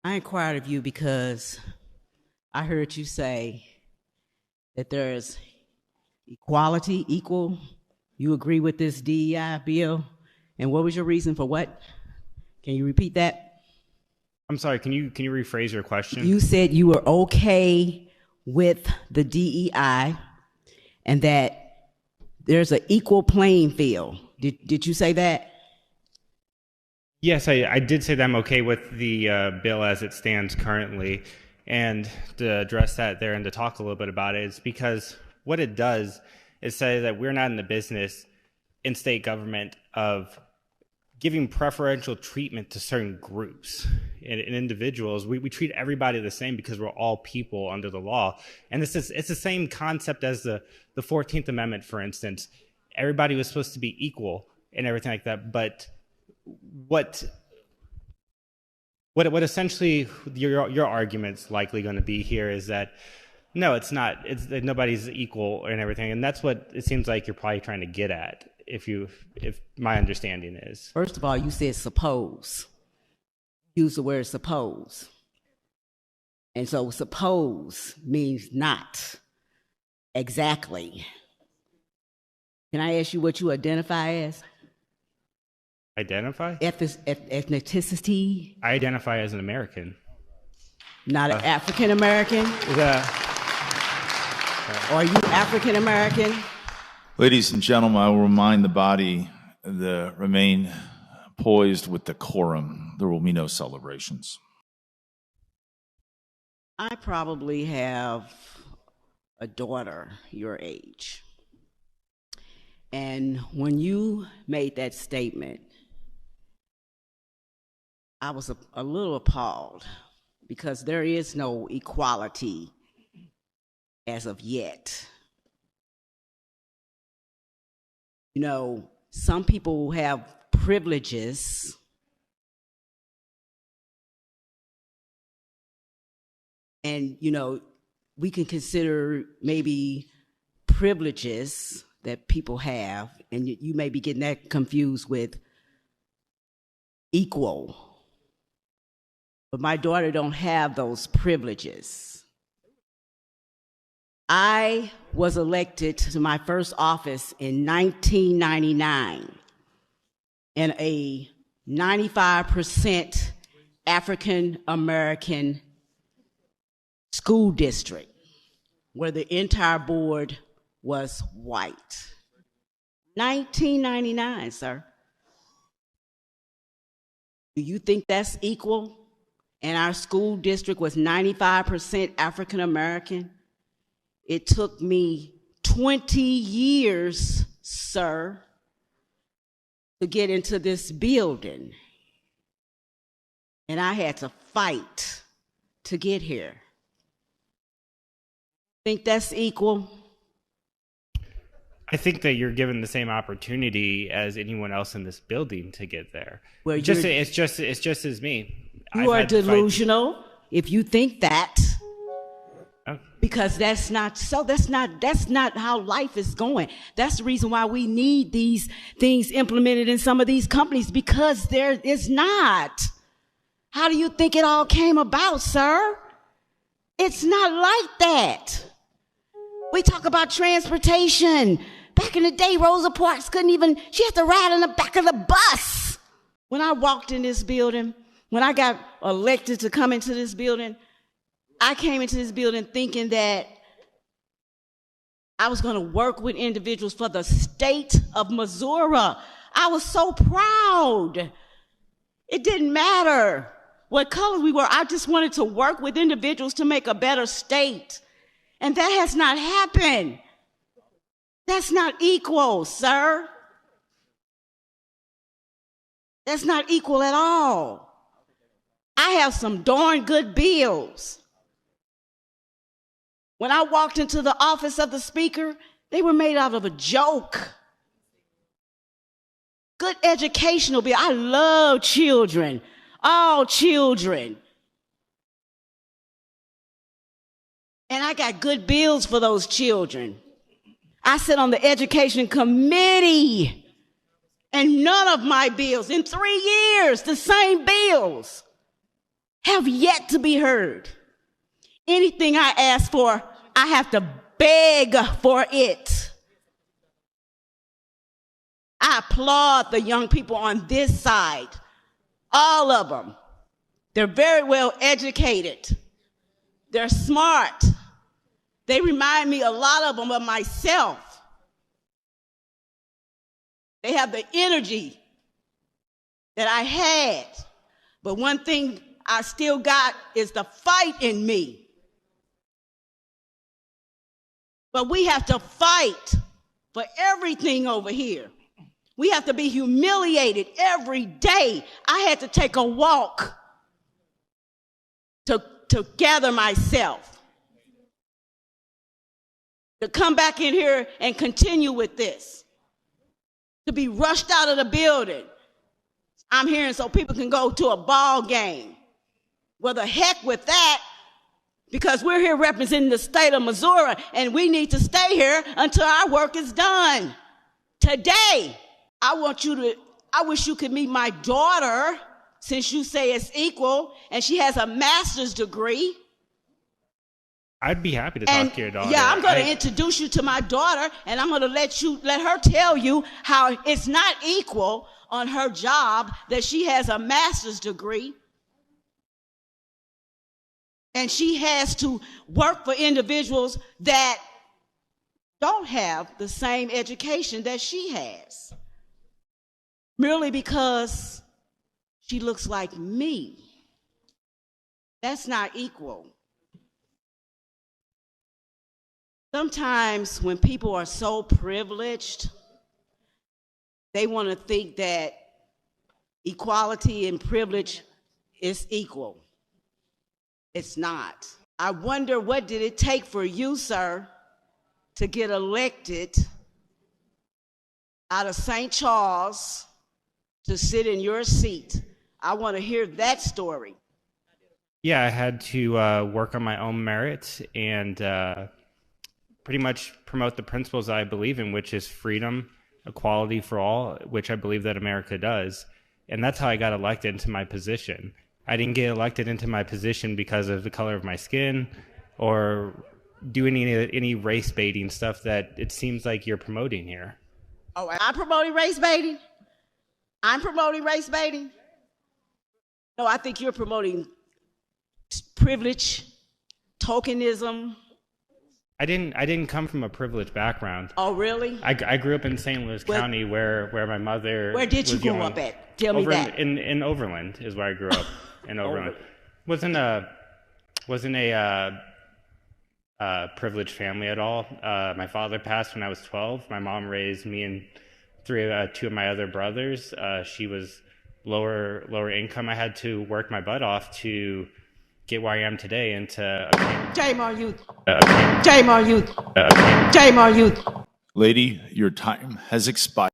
I inquired of you because I heard you say that there's equality, equal. You agree with this DEI bill? And what was your reason for what? Can you repeat that? I'm sorry, can you rephrase your question? You said you were okay with the DEI and that there's an equal playing field. Did you say that? Yes, I did say that I'm okay with the bill as it stands currently. And to address that there and to talk a little bit about it, it's because what it does is say that we're not in the business in state government of giving preferential treatment to certain groups and individuals. We treat everybody the same because we're all people under the law. And it's the same concept as the 14th Amendment, for instance. Everybody was supposed to be equal and everything like that. But what essentially your argument's likely going to be here is that no, it's not. It's that nobody's equal and everything. And that's what it seems like you're probably trying to get at, if my understanding is. First of all, you said suppose. Use the word suppose. And so suppose means not exactly. Can I ask you what you identify as? Identify? Ethnicity? I identify as an American. Not an African American? Are you African American? Ladies and gentlemen, I will remind the body to remain poised with decorum. There will be no celebrations. I probably have a daughter your age. And when you made that statement, I was a little appalled because there is no equality as of yet. You know, some people have privileges and, you know, we can consider maybe privileges that people have, and you may be getting that confused with equal. But my daughter don't have those privileges. I was elected to my first office in 1999 in a 95% African American school district where the entire board was white. 1999, sir. Do you think that's equal? And our school district was 95% African American. It took me 20 years, sir, to get into this building. And I had to fight to get here. Think that's equal? I think that you're given the same opportunity as anyone else in this building to get there. Well, it's just as me. You are delusional if you think that. Oh. Because that's not so. That's not how life is going. That's the reason why we need these things implemented in some of these companies, because there is not. How do you think it all came about, sir? It's not like that. We talk about transportation. Back in the day, Rosa Parks she had to ride in the back of the bus. When I walked in this building, when I got elected to come into this building, I came into this building thinking that I was going to work with individuals for the state of Missouri. I was so proud. It didn't matter what color we were. I just wanted to work with individuals to make a better state. And that has not happened. That's not equal, sir. That's not equal at all. I have some darn good bills. When I walked into the office of the speaker, they were made out of a joke. Good educational bill. I love children, all children. And I got good bills for those children. I sit on the education committee, and none of my bills, in 3 years, the same bills. have yet to be heard. Anything I ask for, I have to beg for it. I applaud the young people on this side, all of them. They're very well educated. They're smart. They remind me, a lot of them, of myself. They have the energy that I had. But one thing I still got is the fight in me. But we have to fight for everything over here. We have to be humiliated every day. I had to take a walk to gather myself, to come back in here and continue with this, to be rushed out of the building. I'm hearing so people can go to a ball game. Well, the heck with that, because we're here representing the state of Missouri, and we need to stay here until our work is done. Today, I wish you could meet my daughter, since you say it's equal, and she has a master's degree. I'd be happy to talk to your daughter. Yeah, I'm going to introduce you to my daughter, and I'm going to let her tell you how it's not equal on her job that she has a master's degree. And she has to work for individuals that don't have the same education that she has, merely because she looks like me. That's not equal. Sometimes when people are so privileged, they want to think that equality and privilege is equal. It's not. I wonder, what did it take for you, sir, to get elected out of St. Charles to sit in your seat? I want to hear that story. Yeah, I had to work on my own merit and pretty much promote the principles I believe in, which is freedom, equality for all, which I believe that America does. And that's how I got elected into my position. I didn't get elected into my position because of the color of my skin or doing any race baiting stuff that it seems like you're promoting here. Oh, I'm promoting race baiting? I'm promoting race baiting? No, I think you're promoting privilege, tokenism. I didn't come from a privileged background. Oh, really? I grew up in St. Louis County where my mother Where did you was grow young. up at? Tell me that. In Overland is where I grew up. In Overland. Wasn't a privileged family at all. My father passed when I was 12. My mom raised me and two of my other brothers. She was lower income. I had to work my butt off to get where I am today and to Shame on you. Shame on you. Shame on you. Lady, your time has expired.